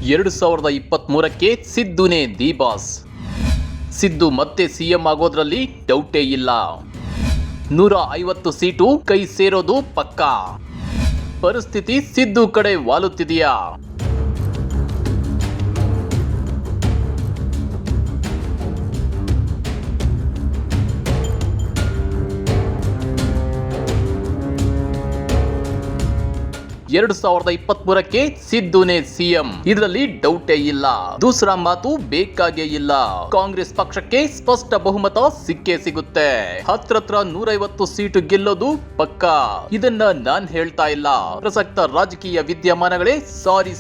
2023ಕ್ಕೆ ಸಿದ್ದುನೇ the boss. Siddu ಮತ್ತೆ CM ಆಗೋದ್ರಲ್ಲಿ ಡೌಟೇ ಇಲ್ಲ. 150 seat ಕೈ ಸೇರೋದು ಪಕ್ಕಾ. ಪರಿಸ್ಥಿತಿ ಸಿದ್ದು ಕಡೆ ವಾಲುತ್ತಿದೆಯಾ? ಎರಡು 2023ಕ್ಕೆ ಸಿದ್ದುನೇ ಸಿಎಂ, ಇದರಲ್ಲಿ ಡೌಟೇ ಇಲ್ಲ. ದೂಸರಾ ಮಾತು ಬೇಕಾಗೇ ಇಲ್ಲ. ಕಾಂಗ್ರೆಸ್ ಪಕ್ಷಕ್ಕೆ ಸ್ಪಷ್ಟ ಬಹುಮತ ಸಿಕ್ಕೇ ಸಿಗುತ್ತೆ. ಹತ್ರ 150 ಸೀಟು ಗೆಲ್ಲೋದು ಪಕ್ಕಾ. ಇದನ್ನ ನಾನ್ ಹೇಳ್ತಾ ಇಲ್ಲ, ಪ್ರಸಕ್ತ ರಾಜಕೀಯ ವಿದ್ಯಮಾನಗಳೇ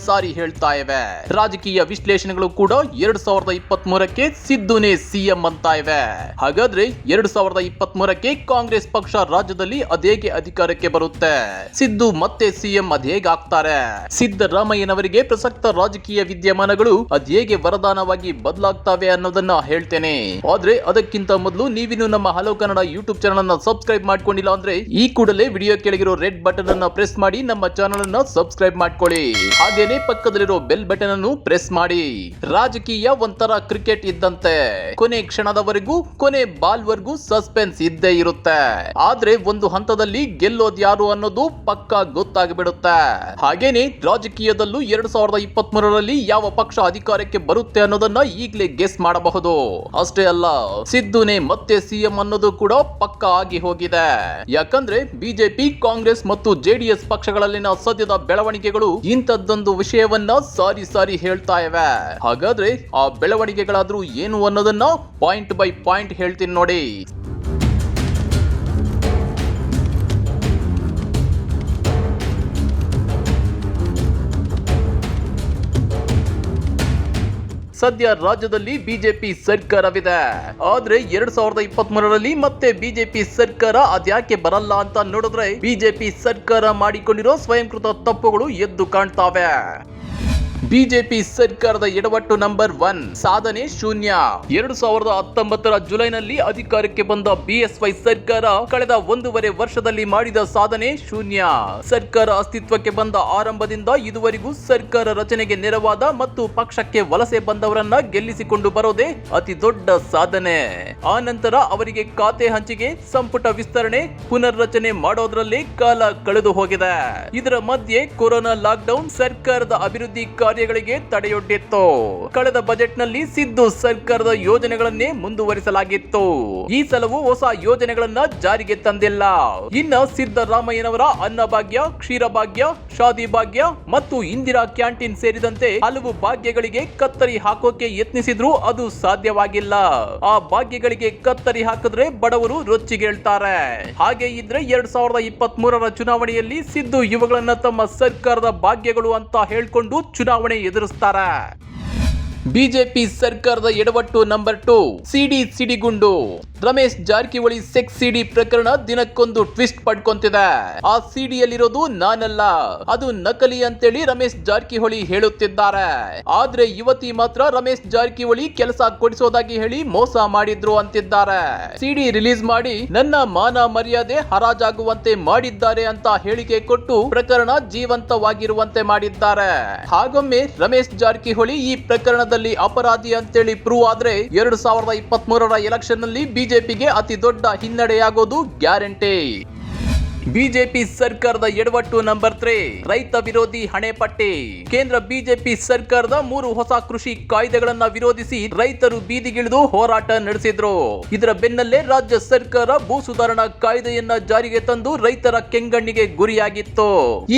ಸಾರಿ ಹೇಳ್ತಾ ಇವೆ. ರಾಜಕೀಯ ವಿಶ್ಲೇಷಣೆಗಳು ಕೂಡ 2023ಕ್ಕೆ ಸಿದ್ದುನೇ ಸಿಎಂ ಅಂತ ಇವೆ. ಹಾಗಾದ್ರೆ 2023ಕ್ಕೆ ಕಾಂಗ್ರೆಸ್ ಪಕ್ಷ ರಾಜ್ಯದಲ್ಲಿ ಅದೇಗೆ ಅಧಿಕಾರಕ್ಕೆ ಬರುತ್ತೆ? ಸಿದ್ದು ಮತ್ತೆ ಸಿಎಂ ಹೇಗಾಗ್ತಾರೆ? ಸಿದ್ದರಾಮಯ್ಯನವರಿಗೆ ಪ್ರಸಕ್ತ ರಾಜಕೀಯ ವಿದ್ಯಮಾನಗಳು ಅದೇಗೆ ವರದಾನವಾಗಿ ಬದಲಾಗ್ತವೆ ಅನ್ನೋದನ್ನ ಹೇಳ್ತೇನೆ. ಆದ್ರೆ ಅದಕ್ಕಿಂತ ಮೊದಲು ನೀವಿನ್ನು ನಮ್ಮ ಹಲೋ ಕನ್ನಡ ಯೂಟ್ಯೂಬ್ ಚಾನಲ್ ಅನ್ನ ಸಬ್ಸ್ಕ್ರೈಬ್ ಮಾಡ್ಕೊಂಡಿಲ್ಲ ಅಂದ್ರೆ ಈ ಕೂಡಲೇ ವಿಡಿಯೋ ಕೆಳಗಿರೋ ರೆಡ್ ಬಟನ್ ಅನ್ನ ಪ್ರೆಸ್ ಮಾಡಿ ನಮ್ಮ ಚಾನಲ್ ಅನ್ನ ಸಬ್ಸ್ಕ್ರೈಬ್ ಮಾಡ್ಕೊಳ್ಳಿ. ಹಾಗೇನೆ ಪಕ್ಕದಲ್ಲಿರೋ ಬೆಲ್ ಬಟನ್ ಅನ್ನು ಪ್ರೆಸ್ ಮಾಡಿ. ರಾಜಕೀಯ ಒಂಥರ ಕ್ರಿಕೆಟ್ ಇದ್ದಂತೆ, ಕೊನೆ ಕ್ಷಣದವರೆಗೂ, ಕೊನೆ ಬಾಲ್ ವರೆಗೂ ಸಸ್ಪೆನ್ಸ್ ಇದ್ದೇ ಇರುತ್ತೆ. ಆದ್ರೆ ಒಂದು ಹಂತದಲ್ಲಿ ಗೆಲ್ಲೋದು ಯಾರು ಅನ್ನೋದು ಪಕ್ಕಾ ಗೊತ್ತಾಗ್ಬಿಡುತ್ತೆ. ಹಾಗೇನೆ ರಾಜಕೀಯದಲ್ಲೂ 2023ರಲ್ಲಿ ಯಾವ ಪಕ್ಷ ಅಧಿಕಾರಕ್ಕೆ ಬರುತ್ತೆ ಅನ್ನೋದನ್ನ ಈಗಲೇ ಗೆಸ್ ಮಾಡಬಹುದು. ಅಷ್ಟೇ ಅಲ್ಲ, ಸಿದ್ದುನೇ ಮತ್ತೆ ಸಿಎಂ ಅನ್ನೋದು ಕೂಡ ಪಕ್ಕಾ ಆಗಿ ಹೋಗಿದೆ. ಯಾಕಂದ್ರೆ ಬಿಜೆಪಿ, ಕಾಂಗ್ರೆಸ್ ಮತ್ತು ಜೆಡಿಎಸ್ ಪಕ್ಷಗಳಲ್ಲಿನ ಸದ್ಯದ ಬೆಳವಣಿಗೆಗಳು ಇಂಥದ್ದೊಂದು ವಿಷಯವನ್ನ ಸಾರಿ ಹೇಳ್ತಾ ಇವೆ. ಹಾಗಾದ್ರೆ ಆ ಬೆಳವಣಿಗೆಗಳಾದ್ರೂ ಏನು ಅನ್ನೋದನ್ನ ಪಾಯಿಂಟ್ ಬೈ ಪಾಯಿಂಟ್ ಹೇಳ್ತೀನಿ ನೋಡಿ. ಸದ್ಯ ರಾಜ್ಯದಲ್ಲಿ ಬಿಜೆಪಿ ಸರ್ಕಾರವಿದೆ. ಆದ್ರೆ 2023ರಲ್ಲಿ ಮತ್ತೆ ಬಿಜೆಪಿ ಸರ್ಕಾರ ಅದ್ಯಾಕೆ ಬರಲ್ಲ ಅಂತ ನೋಡಿದ್ರೆ ಬಿಜೆಪಿ ಸರ್ಕಾರ ಮಾಡಿಕೊಂಡಿರೋ ಸ್ವಯಂಕೃತ ತಪ್ಪುಗಳು ಎದ್ದು ಕಾಣ್ತಾವೆ. ಬಿಜೆಪಿ ಸರ್ಕಾರದ ಎಡವಟ್ಟು ನಂಬರ್ 1, ಸಾಧನೆ ಶೂನ್ಯ. 2019ರ ಜುಲೈನಲ್ಲಿ ಅಧಿಕಾರಕ್ಕೆ ಬಂದ ಬಿಎಸ್ವೈ ಸರ್ಕಾರ ಕಳೆದ 1.5 ವರ್ಷದಲ್ಲಿ ಮಾಡಿದ ಸಾಧನೆ ಶೂನ್ಯ. ಸರ್ಕಾರ ಅಸ್ತಿತ್ವಕ್ಕೆ ಬಂದ ಆರಂಭದಿಂದ ಇದುವರೆಗೂ ಸರ್ಕಾರ ರಚನೆಗೆ ನೆರವಾದ ಮತ್ತು ಪಕ್ಷಕ್ಕೆ ವಲಸೆ ಬಂದವರನ್ನ ಗೆಲ್ಲಿಸಿಕೊಂಡು ಬರೋದೇ ಅತಿ ದೊಡ್ಡ ಸಾಧನೆ. ಆ ನಂತರ ಅವರಿಗೆ ಖಾತೆ ಹಂಚಿಕೆ, ಸಂಪುಟ ವಿಸ್ತರಣೆ, ಪುನರ್ರಚನೆ ಮಾಡೋದ್ರಲ್ಲಿ ಕಾಲ ಕಳೆದು ಹೋಗಿದೆ. ಇದರ ಮಧ್ಯೆ ಕೊರೋನಾ ಲಾಕ್ಡೌನ್ ಸರ್ಕಾರದ ಅಭಿವೃದ್ಧಿ ಕಾರ್ಯಗಳಿಗೆ ತಡೆಯೊಡ್ಡಿತ್ತು. ಕಳೆದ ಬಜೆಟ್ ನಲ್ಲಿ ಸಿದ್ದು ಸರ್ಕಾರದ ಯೋಜನೆಗಳನ್ನೇ ಮುಂದುವರಿಸಲಾಗಿತ್ತು. ಈ ಸಲವೂ ಹೊಸ ಯೋಜನೆಗಳನ್ನ ಜಾರಿಗೆ ತಂದಿಲ್ಲ. ಇನ್ನ ಸಿದ್ದರಾಮಯ್ಯನವರ ಅನ್ನಭಾಗ್ಯ, ಕ್ಷೀರಭಾಗ್ಯ, ಶಾದಿ ಭಾಗ್ಯ ಮತ್ತು ಇಂದಿರಾ ಕ್ಯಾಂಟೀನ್ ಸೇರಿದಂತೆ ಹಲವು ಭಾಗ್ಯಗಳಿಗೆ ಕತ್ತರಿ ಹಾಕೋಕೆ ಯತ್ನಿಸಿದ್ರು ಅದು ಸಾಧ್ಯವಾಗಿಲ್ಲ. ಆ ಭಾಗ್ಯಗಳಿಗೆ ಕತ್ತರಿ ಹಾಕಿದ್ರೆ ಬಡವರು ರೊಚ್ಚಿಗೇಳ್ತಾರೆ. ಹಾಗೆ ಇದ್ರೆ 2023ರ ಚುನಾವಣೆಯಲ್ಲಿ ಸಿದ್ದು ಇವುಗಳನ್ನ ತಮ್ಮ ಸರ್ಕಾರದ ಭಾಗ್ಯಗಳು ಅಂತ ಹೇಳ್ಕೊಂಡು ಚುನಾವಣೆ ಎದುರಿಸ್ತಾರೆ. ಬಿಜೆಪಿ ಸರ್ಕಾರದ ಎಡವಟ್ಟು ನಂಬರ್ 2, ಸಿಡಿಗುಂಡು. ರಮೇಶ್ ಜಾರಕಿಹೊಳಿ ಸೆಕ್ಸ್ ಸಿಡಿ ಪ್ರಕರಣ ದಿನಕ್ಕೊಂದು ಟ್ವಿಸ್ಟ್ ಪಡ್ಕೊಂತಿದೆ. ಆ ಸಿಡಿಯಲ್ಲಿರೋದು ನಾನಲ್ಲ, ಅದು ನಕಲಿ ಅಂತೇಳಿ ರಮೇಶ್ ಜಾರಕಿಹೊಳಿ ಹೇಳುತ್ತಿದ್ದಾರೆ. ಆದ್ರೆ ಯುವತಿ ಮಾತ್ರ ರಮೇಶ್ ಜಾರಕಿಹೊಳಿ ಕೆಲಸ ಕೊಡಿಸೋದಾಗಿ ಹೇಳಿ ಮೋಸ ಮಾಡಿದ್ರು ಅಂತಿದ್ದಾರೆ. ಸಿಡಿ ರಿಲೀಸ್ ಮಾಡಿ ನನ್ನ ಮಾನ ಮರ್ಯಾದೆ ಹರಾಜಾಗುವಂತೆ ಮಾಡಿದ್ದಾರೆ ಅಂತ ಹೇಳಿಕೆ ಕೊಟ್ಟು ಪ್ರಕರಣ ಜೀವಂತವಾಗಿರುವಂತೆ ಮಾಡಿದ್ದಾರೆ. ಹಾಗೊಮ್ಮೆ ರಮೇಶ್ ಜಾರಕಿಹೊಳಿ ಈ ಪ್ರಕರಣದಲ್ಲಿ ಅಪರಾಧಿ ಅಂತೇಳಿ ಪ್ರೂವ್ ಆದ್ರೆ 2023ರ ಎಲೆಕ್ಷನ್ ನಲ್ಲಿ ಬಿಜೆಪಿಗೆ ಅತಿ ದೊಡ್ಡ ಹಿನ್ನಡೆಯಾಗೋದು ಗ್ಯಾರಂಟಿ. ಬಿಜೆಪಿ ಸರ್ಕಾರದ ಎಡವಟ್ಟು ನಂಬರ್ 3, ರೈತ ವಿರೋಧಿ ಹಣೆಪಟ್ಟಿ. ಕೇಂದ್ರ ಬಿಜೆಪಿ ಸರ್ಕಾರದ 3 ಹೊಸ ಕೃಷಿ ಕಾಯ್ದೆಗಳನ್ನ ವಿರೋಧಿಸಿ ರೈತರು ಬೀದಿಗಿಳಿದು ಹೋರಾಟ ನಡೆಸಿದ್ರು. ಇದರ ಬೆನ್ನಲ್ಲೇ ರಾಜ್ಯ ಸರ್ಕಾರ ಭೂ ಸುಧಾರಣಾ ಕಾಯ್ದೆಯನ್ನ ಜಾರಿಗೆ ತಂದು ರೈತರ ಕೆಂಗಣ್ಣಿಗೆ ಗುರಿಯಾಗಿತ್ತು.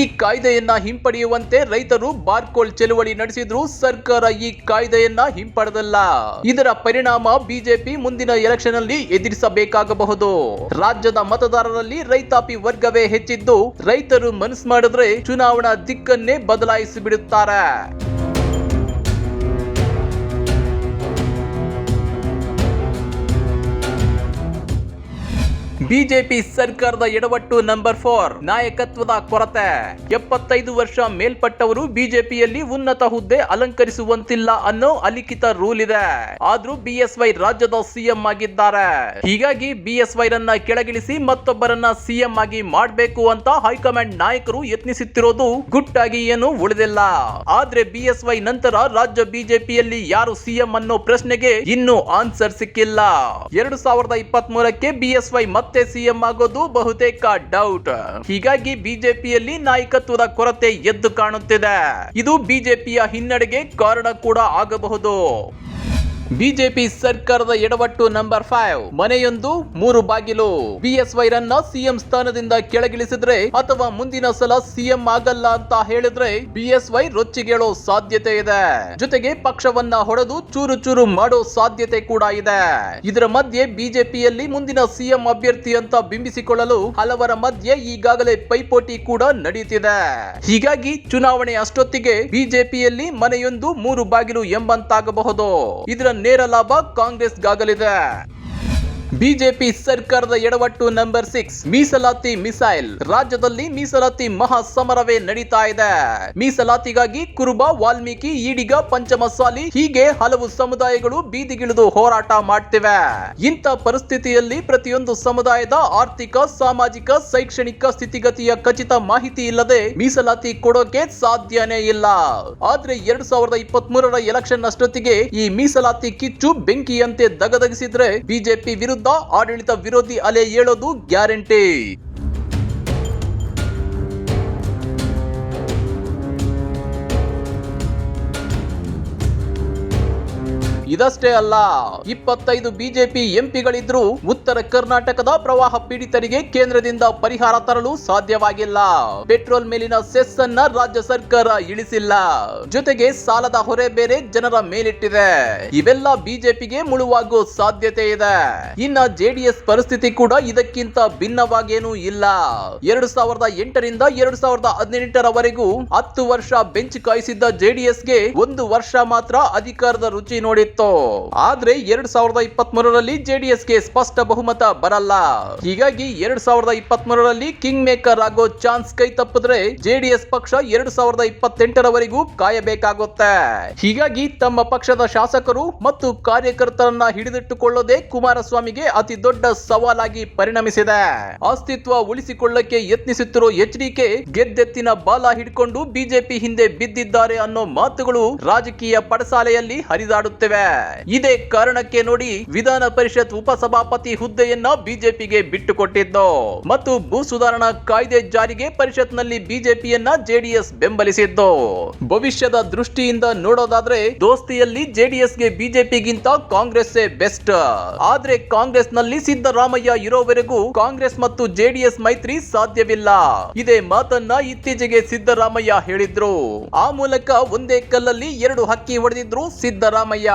ಈ ಕಾಯ್ದೆಯನ್ನ ಹಿಂಪಡೆಯುವಂತೆ ರೈತರು ಬಾರ್ಕೋಲ್ ಚಳುವಳಿ ನಡೆಸಿದ್ರು. ಸರ್ಕಾರ ಈ ಕಾಯ್ದೆಯನ್ನ ಹಿಂಪಡೆದಲ್ಲ. ಇದರ ಪರಿಣಾಮ ಬಿಜೆಪಿ ಮುಂದಿನ ಎಲೆಕ್ಷನ್ ನಲ್ಲಿ ಎದುರಿಸಬೇಕಾಗಬಹುದು. ರಾಜ್ಯದ ಮತದಾರರಲ್ಲಿ ರೈತಾಪಿ ವರ್ಗವೇ ಹೆಚ್ಚಿದ್ದು ರೈತರು ಮನಸ್ಸು ಮಾಡಿದ್ರೆ ಚುನಾವಣಾ ದಿಕ್ಕನ್ನೇ ಬದಲಾಯಿಸಿ ಬಿಡುತ್ತಾರೆ. ಬಿಜೆಪಿ ಸರ್ಕಾರದ ಎಡವಟ್ಟು ನಂಬರ್ 4 ನಾಯಕತ್ವದ ಕೊರತೆ. 75 ವರ್ಷ ಮೇಲ್ಪಟ್ಟವರು ಬಿಜೆಪಿಯಲ್ಲಿ ಉನ್ನತ ಹುದ್ದೆ ಅಲಂಕರಿಸುವಂತಿಲ್ಲ ಅನ್ನೋ ಅಲಿಖಿತ ರೂಲ್ ಇದೆ. ಆದ್ರೂ ಬಿಎಸ್ವೈ ರಾಜ್ಯದ ಸಿಎಂ ಆಗಿದ್ದಾರೆ. ಹೀಗಾಗಿ ಬಿಎಸ್ವೈ ರನ್ನ ಕೆಳಗಿಳಿಸಿ ಮತ್ತೊಬ್ಬರನ್ನ ಸಿಎಂ ಆಗಿ ಮಾಡಬೇಕು ಅಂತ ಹೈಕಮಾಂಡ್ ನಾಯಕರು ಯತ್ನಿಸುತ್ತಿರೋದು ಗುಟ್ಟಾಗಿ ಏನು ಉಳಿದಿಲ್ಲ. ಆದ್ರೆ ಬಿಎಸ್ವೈ ನಂತರ ರಾಜ್ಯ ಬಿಜೆಪಿಯಲ್ಲಿ ಯಾರು ಸಿಎಂ ಅನ್ನೋ ಪ್ರಶ್ನೆಗೆ ಇನ್ನೂ ಆನ್ಸರ್ ಸಿಕ್ಕಿಲ್ಲ. 2023ಕ್ಕೆ ಬಿಎಸ್ವೈ ಮತ್ತೆ ಸಿಎಂ ಆಗೋದು ಬಹುತೇಕ ಡೌಟ್. ಹೀಗಾಗಿ ಬಿಜೆಪಿಯಲ್ಲಿ ನಾಯಕತ್ವದ ಕೊರತೆ ಎದ್ದು ಕಾಣುತ್ತಿದೆ. ಇದು ಬಿಜೆಪಿಯ ಹಿನ್ನಡೆಗೆ ಕಾರಣ ಕೂಡ ಆಗಬಹುದು. ಬಿಜೆಪಿ ಸರ್ಕಾರದ ಎಡವಟ್ಟು ನಂಬರ್ 5 ಮನೆಯೊಂದು 3 ಬಾಗಿಲು. ಬಿಎಸ್ವೈ ರನ್ನ ಸಿಎಂ ಸ್ಥಾನದಿಂದ ಕೆಳಗಿಳಿಸಿದ್ರೆ ಅಥವಾ ಮುಂದಿನ ಸಲ ಸಿಎಂ ಆಗಲ್ಲ ಅಂತ ಹೇಳಿದ್ರೆ ಬಿಎಸ್ವೈ ರೊಚ್ಚಿಗೇಳೋ ಸಾಧ್ಯತೆ ಇದೆ. ಜೊತೆಗೆ ಪಕ್ಷವನ್ನ ಹೊಡೆದು ಚೂರು ಚೂರು ಮಾಡೋ ಸಾಧ್ಯತೆ ಕೂಡ ಇದೆ. ಇದರ ಮಧ್ಯೆ ಬಿಜೆಪಿಯಲ್ಲಿ ಮುಂದಿನ ಸಿಎಂ ಅಭ್ಯರ್ಥಿ ಅಂತ ಬಿಂಬಿಸಿಕೊಳ್ಳಲು ಹಲವರ ಮಧ್ಯೆ ಈಗಾಗಲೇ ಪೈಪೋಟಿ ಕೂಡ ನಡೆಯುತ್ತಿದೆ. ಹೀಗಾಗಿ ಚುನಾವಣೆ ಅಷ್ಟೊತ್ತಿಗೆ ಬಿಜೆಪಿಯಲ್ಲಿ ಮನೆಯೊಂದು 3 ಬಾಗಿಲು ಎಂಬಂತಾಗಬಹುದು. ಇದರ ನೇರ ಲಾಭ ಕಾಂಗ್ರೆಸ್ಗಾಗಲಿದೆ. ಬಿಜೆಪಿ ಸರ್ಕಾರದ ಎಡವಟ್ಟು ನಂಬರ್ 6 ಮೀಸಲಾತಿ ಮಿಸೈಲ್. ರಾಜ್ಯದಲ್ಲಿ ಮೀಸಲಾತಿ ಮಹಾ ಸಮರವೇ ನಡೀತಾ ಇದೆ. ಮೀಸಲಾತಿಗಾಗಿ ಕುರುಬ, ವಾಲ್ಮೀಕಿ, ಈಡಿಗ, ಪಂಚಮಸಾಲಿ ಹೀಗೆ ಹಲವು ಸಮುದಾಯಗಳು ಬೀದಿಗಿಳಿದು ಹೋರಾಟ ಮಾಡ್ತಿವೆ. ಇಂಥ ಪರಿಸ್ಥಿತಿಯಲ್ಲಿ ಪ್ರತಿಯೊಂದು ಸಮುದಾಯದ ಆರ್ಥಿಕ, ಸಾಮಾಜಿಕ, ಶೈಕ್ಷಣಿಕ ಸ್ಥಿತಿಗತಿಯ ಖಚಿತ ಮಾಹಿತಿ ಇಲ್ಲದೆ ಮೀಸಲಾತಿ ಕೊಡೋಕೆ ಸಾಧ್ಯನೇ ಇಲ್ಲ. ಆದ್ರೆ 2023ರ ಎಲೆಕ್ಷನ್ ಅಷ್ಟೊತ್ತಿಗೆ ಈ ಮೀಸಲಾತಿ ಕಿಚ್ಚು ಬೆಂಕಿಯಂತೆ ದಗದಗಿಸಿದ್ರೆ ಬಿಜೆಪಿ ವಿರುದ್ಧ ಆಡಳಿತ ವಿರೋಧಿ ಅಲೆ ಏಳೋದು ಗ್ಯಾರಂಟಿ. ಇದಷ್ಟೇ ಅಲ್ಲ, 25 ಬಿಜೆಪಿ ಎಂಪಿಗಳಿದ್ರು ಉತ್ತರ ಕರ್ನಾಟಕದ ಪ್ರವಾಹ ಪೀಡಿತರಿಗೆ ಕೇಂದ್ರದಿಂದ ಪರಿಹಾರ ತರಲು ಸಾಧ್ಯವಾಗಿಲ್ಲ. ಪೆಟ್ರೋಲ್ ಮೇಲಿನ ಸೆಸ್ ಅನ್ನ ರಾಜ್ಯ ಸರ್ಕಾರ ಇಳಿಸಿಲ್ಲ. ಜೊತೆಗೆ ಸಾಲದ ಹೊರೆ ಬೇರೆ ಜನರ ಮೇಲಿಟ್ಟಿದೆ. ಇವೆಲ್ಲ ಬಿಜೆಪಿಗೆ ಮುಳುವಾಗೋ ಸಾಧ್ಯತೆ ಇದೆ. ಇನ್ನ ಜೆಡಿಎಸ್ ಪರಿಸ್ಥಿತಿ ಕೂಡ ಇದಕ್ಕಿಂತ ಭಿನ್ನವಾಗೇನೂ ಇಲ್ಲ. 2008ರಿಂದ 2018ರವರೆಗೂ 10 ವರ್ಷ ಬೆಂಚ್ ಕಾಯಿಸಿದ್ದ ಜೆಡಿಎಸ್ಗೆ 1 ವರ್ಷ ಮಾತ್ರ ಅಧಿಕಾರದ ರುಚಿ ನೋಡಿತ್ತು. ಆದ್ರೆ 2023ರಲ್ಲಿ ಜೆಡಿಎಸ್ಗೆ ಸ್ಪಷ್ಟ ಬಹುಮತ ಬರಲ್ಲ. ಹೀಗಾಗಿ 2023ರಲ್ಲಿ ಕಿಂಗ್ ಮೇಕರ್ ಆಗೋ ಚಾನ್ಸ್ ಕೈ ತಪ್ಪಿದ್ರೆ ಜೆಡಿಎಸ್ ಪಕ್ಷ 2028ರವರೆಗೂ ಕಾಯಬೇಕಾಗುತ್ತೆ. ಹೀಗಾಗಿ ತಮ್ಮ ಪಕ್ಷದ ಶಾಸಕರು ಮತ್ತು ಕಾರ್ಯಕರ್ತರನ್ನ ಹಿಡಿದಿಟ್ಟುಕೊಳ್ಳೋದೇ ಕುಮಾರಸ್ವಾಮಿಗೆ ಅತಿ ದೊಡ್ಡ ಸವಾಲಾಗಿ ಪರಿಣಮಿಸಿದೆ. ಅಸ್ತಿತ್ವ ಉಳಿಸಿಕೊಳ್ಳಕ್ಕೆ ಯತ್ನಿಸುತ್ತಿರೋ ಎಚ್ಡಿಕೆ ಗೆದ್ದೆತ್ತಿನ ಬಾಲ ಹಿಡ್ಕೊಂಡು ಬಿಜೆಪಿ ಹಿಂದೆ ಬಿದ್ದಿದ್ದಾರೆ ಅನ್ನೋ ಮಾತುಗಳು ರಾಜಕೀಯ ಪಡಸಾಲೆಯಲ್ಲಿ ಹರಿದಾಡುತ್ತಿವೆ. ಇದೇ ಕಾರಣಕ್ಕೆ ನೋಡಿ ವಿಧಾನ ಪರಿಷತ್ ಉಪಸಭಾಪತಿ ಹುದ್ದೆಯನ್ನ ಬಿಜೆಪಿಗೆ ಬಿಟ್ಟುಕೊಟ್ಟಿದ್ದು ಮತ್ತು ಭೂ ಸುಧಾರಣಾ ಕಾಯ್ದೆ ಜಾರಿಗೆ ಪರಿಷತ್ನಲ್ಲಿ ಬಿಜೆಪಿಯನ್ನ ಜೆಡಿಎಸ್ ಬೆಂಬಲಿಸಿದ್ದು. ಭವಿಷ್ಯದ ದೃಷ್ಟಿಯಿಂದ ನೋಡೋದಾದ್ರೆ ದೋಸ್ತಿಯಲ್ಲಿ ಜೆಡಿಎಸ್ಗೆ ಬಿಜೆಪಿಗಿಂತ ಕಾಂಗ್ರೆಸ್ಸೇ ಬೆಸ್ಟ್. ಆದ್ರೆ ಕಾಂಗ್ರೆಸ್ನಲ್ಲಿ ಸಿದ್ದರಾಮಯ್ಯ ಇರೋವರೆಗೂ ಕಾಂಗ್ರೆಸ್ ಮತ್ತು ಜೆಡಿಎಸ್ ಮೈತ್ರಿ ಸಾಧ್ಯವಿಲ್ಲ. ಇದೇ ಮಾತನ್ನ ಇತ್ತೀಚೆಗೆ ಸಿದ್ದರಾಮಯ್ಯ ಹೇಳಿದ್ರು. ಆ ಮೂಲಕ ಒಂದೇ ಕಲ್ಲಲ್ಲಿ 2 ಹಕ್ಕಿ ಹೊಡೆದಿದ್ರು ಸಿದ್ದರಾಮಯ್ಯ.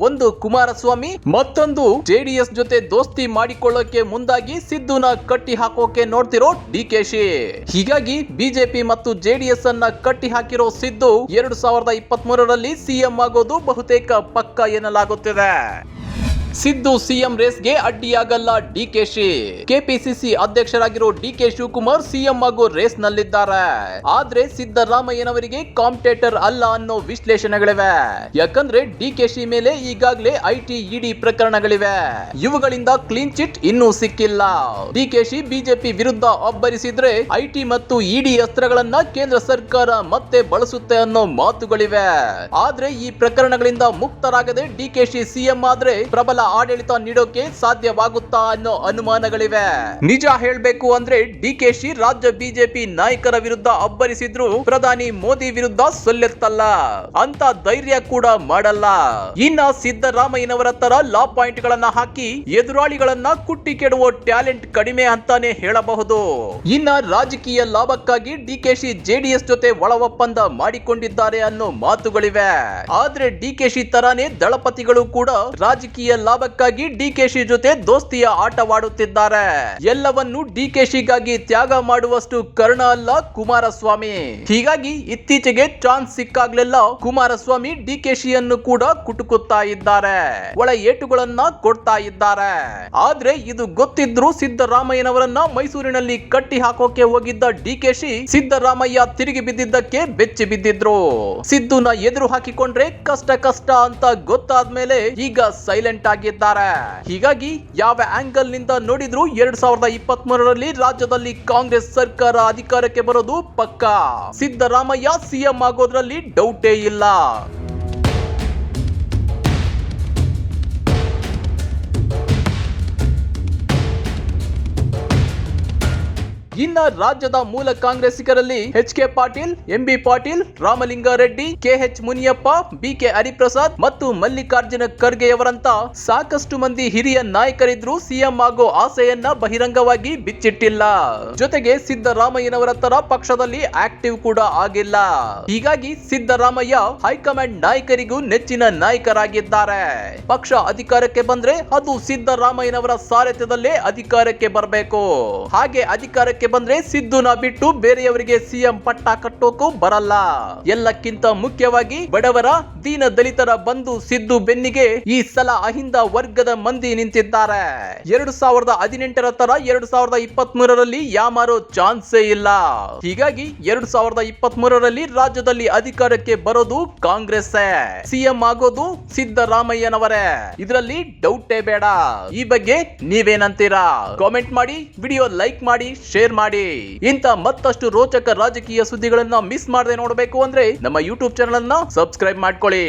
ಒಂದು ಕುಮಾರಸ್ವಾಮಿ, ಮತ್ತೊಂದು ಜೆಡಿಎಸ್ ಜೊತೆ ದೋಸ್ತಿ ಮಾಡಿಕೊಳ್ಳೋಕೆ ಮುಂದಾಗಿ ಸಿದ್ದುನ ಕಟ್ಟಿ ಹಾಕೋಕೆ ನೋಡ್ತಿರೋ ಡಿಕೆಶಿ. ಹೀಗಾಗಿ ಬಿಜೆಪಿ ಮತ್ತು ಜೆಡಿಎಸ್ ಅನ್ನ ಕಟ್ಟಿ ಹಾಕಿರೋ ಸಿದ್ದು 2023ರಲ್ಲಿ ಸಿಎಂ ಆಗೋದು ಬಹುತೇಕ ಪಕ್ಕ ಎನ್ನಲಾಗುತ್ತಿದೆ. ಸಿದ್ದು ಸಿಎಂ ರೇಸ್ಗೆ ಅಡ್ಡಿಯಾಗಲ್ಲ ಡಿಕೆಶಿ. ಕೆಪಿಸಿಸಿ ಅಧ್ಯಕ್ಷರಾಗಿರೋ ಡಿಕೆ ಶಿವಕುಮಾರ್ ಸಿಎಂ ಆಗೋ ರೇಸ್ ನಲ್ಲಿದ್ದಾರೆ. ಆದ್ರೆ ಸಿದ್ದರಾಮಯ್ಯನವರಿಗೆ ಕಾಂಪಿಟೇಟರ್ ಅಲ್ಲ ಅನ್ನೋ ವಿಶ್ಲೇಷಣೆಗಳಿವೆ. ಯಾಕಂದ್ರೆ ಡಿಕೆಶಿ ಮೇಲೆ ಈಗಾಗಲೇ ಐಟಿ ಇಡಿ ಪ್ರಕರಣಗಳಿವೆ. ಇವುಗಳಿಂದ ಕ್ಲೀನ್ ಚಿಟ್ ಇನ್ನೂ ಸಿಕ್ಕಿಲ್ಲ. ಡಿಕೆಶಿ ಬಿಜೆಪಿ ವಿರುದ್ಧ ಅಬ್ಬರಿಸಿದ್ರೆ ಐಟಿ ಮತ್ತು ಇಡಿ ಅಸ್ತ್ರಗಳನ್ನ ಕೇಂದ್ರ ಸರ್ಕಾರ ಮತ್ತೆ ಬಳಸುತ್ತೆ ಅನ್ನೋ ಮಾತುಗಳಿವೆ. ಆದ್ರೆ ಈ ಪ್ರಕರಣಗಳಿಂದ ಮುಕ್ತರಾಗದೆ ಡಿಕೆಶಿ ಸಿಎಂ ಆದ್ರೆ ಪ್ರಬಲ ಆಡಳಿತ ನೀಡೋಕೆ ಸಾಧ್ಯವಾಗುತ್ತಾ ಅನ್ನೋ ಅನುಮಾನಗಳಿವೆ. ನಿಜ ಹೇಳ್ಬೇಕು ಅಂದ್ರೆ ಡಿಕೆಶಿ ರಾಜ್ಯ ಬಿಜೆಪಿ ನಾಯಕರ ವಿರುದ್ಧ ಅಬ್ಬರಿಸಿದ್ರು ಪ್ರಧಾನಿ ಮೋದಿ ವಿರುದ್ಧ ಸೊಲ್ಲೆತ್ತಲ್ಲ ಅಂತ ಧೈರ್ಯ ಕೂಡ ಮಾಡಲ್ಲ. ಇನ್ನ ಸಿದ್ದರಾಮಯ್ಯನವರ ತರ ಲಾ ಪಾಯಿಂಟ್ ಗಳನ್ನ ಹಾಕಿ ಎದುರಾಳಿಗಳನ್ನ ಕುಟ್ಟಿ ಕೆಡುವ ಟ್ಯಾಲೆಂಟ್ ಕಡಿಮೆ ಅಂತಾನೆ ಹೇಳಬಹುದು. ಇನ್ನ ರಾಜಕೀಯ ಲಾಭಕ್ಕಾಗಿ ಡಿಕೆಶಿ ಜೆಡಿಎಸ್ ಜೊತೆ ಒಳ ಒಪ್ಪಂದ ಮಾಡಿಕೊಂಡಿದ್ದಾರೆ ಅನ್ನೋ ಮಾತುಗಳಿವೆ. ಆದ್ರೆ ಡಿಕೆಶಿ ತರಾನೇ ದಳಪತಿಗಳು ಕೂಡ ರಾಜಕೀಯ ಲಾಭ ಲಾಭಕ್ಕಾಗಿ ಡಿಕೆಶಿ ಜೊತೆ ದೋಸ್ತಿಯ ಆಟವಾಡುತ್ತಿದ್ದಾರೆ. ಎಲ್ಲವನ್ನು ಡಿಕೆಶಿಗಾಗಿ ತ್ಯಾಗ ಮಾಡುವಷ್ಟು ಕರ್ಣ ಅಲ್ಲ ಕುಮಾರಸ್ವಾಮಿ. ಹೀಗಾಗಿ ಇತ್ತೀಚೆಗೆ ಚಾನ್ಸ್ ಸಿಕ್ಕಾಗ್ಲೆಲ್ಲ ಕುಮಾರಸ್ವಾಮಿ ಡಿಕೆಶಿಯನ್ನು ಕೂಡ ಕುಟುಕುತ್ತಾ ಇದ್ದಾರೆ, ಒಳ ಏಟುಗಳನ್ನ ಕೊಡ್ತಾ ಇದ್ದಾರೆ. ಆದ್ರೆ ಇದು ಗೊತ್ತಿದ್ರು ಸಿದ್ದರಾಮಯ್ಯನವರನ್ನ ಮೈಸೂರಿನಲ್ಲಿ ಕಟ್ಟಿ ಹಾಕೋಕೆ ಹೋಗಿದ್ದ ಡಿಕೆಶಿ ಸಿದ್ದರಾಮಯ್ಯ ತಿರುಗಿ ಬಿದ್ದಿದ್ದಕ್ಕೆ ಬೆಚ್ಚಿ ಬಿದ್ದಿದ್ರು. ಸಿದ್ದುನ ಎದುರು ಹಾಕಿಕೊಂಡ್ರೆ ಕಷ್ಟ ಅಂತ ಗೊತ್ತಾದ್ಮೇಲೆ ಈಗ ಸೈಲೆಂಟ್ ಆಗಿದ್ದಾರೆ. ಹೀಗಾಗಿ ಯಾವ ಆಂಗಲ್ ನಿಂದ ನೋಡಿದ್ರು 2023ರಲ್ಲಿ ರಾಜ್ಯದಲ್ಲಿ ಕಾಂಗ್ರೆಸ್ ಸರ್ಕಾರ ಅಧಿಕಾರಕ್ಕೆ ಬರೋದು ಪಕ್ಕಾ. ಸಿದ್ದರಾಮಯ್ಯ ಸಿಎಂ ಆಗೋದ್ರಲ್ಲಿ ಡೌಟೇ ಇಲ್ಲ. ಇನ್ನ ರಾಜ್ಯದ ಮೂಲ ಕಾಂಗ್ರೆಸ್ಸಿಗರಲ್ಲಿ HK. Patil, MB. Patil, Ramalinga Reddy, KH. Muniyappa, BK. Hariprasad ಮತ್ತು ಮಲ್ಲಿಕಾರ್ಜುನ ಖರ್ಗೆಯವರಂತ ಸಾಕಷ್ಟು ಮಂದಿ ಹಿರಿಯ ನಾಯಕರಿದ್ರು ಸಿಎಂ ಆಗೋ ಆಸೆಯನ್ನ ಬಹಿರಂಗವಾಗಿ ಬಿಚ್ಚಿಟ್ಟಿಲ್ಲ. ಜೊತೆಗೆ ಸಿದ್ದರಾಮಯ್ಯನವರ ತರ ಪಕ್ಷದಲ್ಲಿ ಆಕ್ಟಿವ್ ಕೂಡ ಆಗಿಲ್ಲ. ಹೀಗಾಗಿ ಸಿದ್ದರಾಮಯ್ಯ ಹೈಕಮಾಂಡ್ ನಾಯಕರಿಗೂ ನೆಚ್ಚಿನ ನಾಯಕರಾಗಿದ್ದಾರೆ. ಪಕ್ಷ ಅಧಿಕಾರಕ್ಕೆ ಬಂದ್ರೆ ಅದು ಸಿದ್ದರಾಮಯ್ಯನವರ ಸಾರಥ್ಯದಲ್ಲೇ ಅಧಿಕಾರಕ್ಕೆ ಬರಬೇಕು. ಹಾಗೆ ಅಧಿಕಾರಕ್ಕೆ ಬಂದ್ರೆ ಸಿದ್ದುನ ಬಿಟ್ಟು ಬೇರೆಯವರಿಗೆ ಸಿಎಂ ಪಟ್ಟ ಕಟ್ಟೋಕು ಬರಲ್ಲ. ಎಲ್ಲಕ್ಕಿಂತ ಮುಖ್ಯವಾಗಿ ಬಡವರ ದೀನ ದಲಿತರ ಬಂಧು ಸಿದ್ದು ಬೆನ್ನಿಗೆ ಈ ಸಲ ಅಹಿಂದ ವರ್ಗದ ಮಂದಿ ನಿಂತಿದ್ದಾರೆ. 2018ರ ತರ 2023ರಲ್ಲಿ ಯಾಮಾರೋ ಚಾನ್ಸೇ ಇಲ್ಲ. ಹೀಗಾಗಿ 2023ರಲ್ಲಿ ರಾಜ್ಯದಲ್ಲಿ ಅಧಿಕಾರಕ್ಕೆ ಬರೋದು ಕಾಂಗ್ರೆಸ್, ಸಿಎಂ ಆಗೋದು ಸಿದ್ದರಾಮಯ್ಯನವರೇ. ಇದರಲ್ಲಿ ಡೌಟೇ ಬೇಡ. ಈ ಬಗ್ಗೆ ನೀವೇನಂತೀರಾ? ಕಾಮೆಂಟ್ ಮಾಡಿ, ವಿಡಿಯೋ ಲೈಕ್ ಮಾಡಿ, ಶೇರ್ ಮಾಡಿ. ಇಂತ ಮತ್ತಷ್ಟು ರೋಚಕ ರಾಜಕೀಯ ಸುದ್ದಿಗಳನ್ನ ಮಿಸ್ ಮಾಡದೆ ನೋಡಬೇಕು ಅಂದ್ರೆ ನಮ್ಮ ಯೂಟ್ಯೂಬ್ ಚಾನೆಲ್ ಅನ್ನ ಸಬ್ಸ್ಕ್ರೈಬ್ ಮಾಡ್ಕೊಳ್ಳಿ.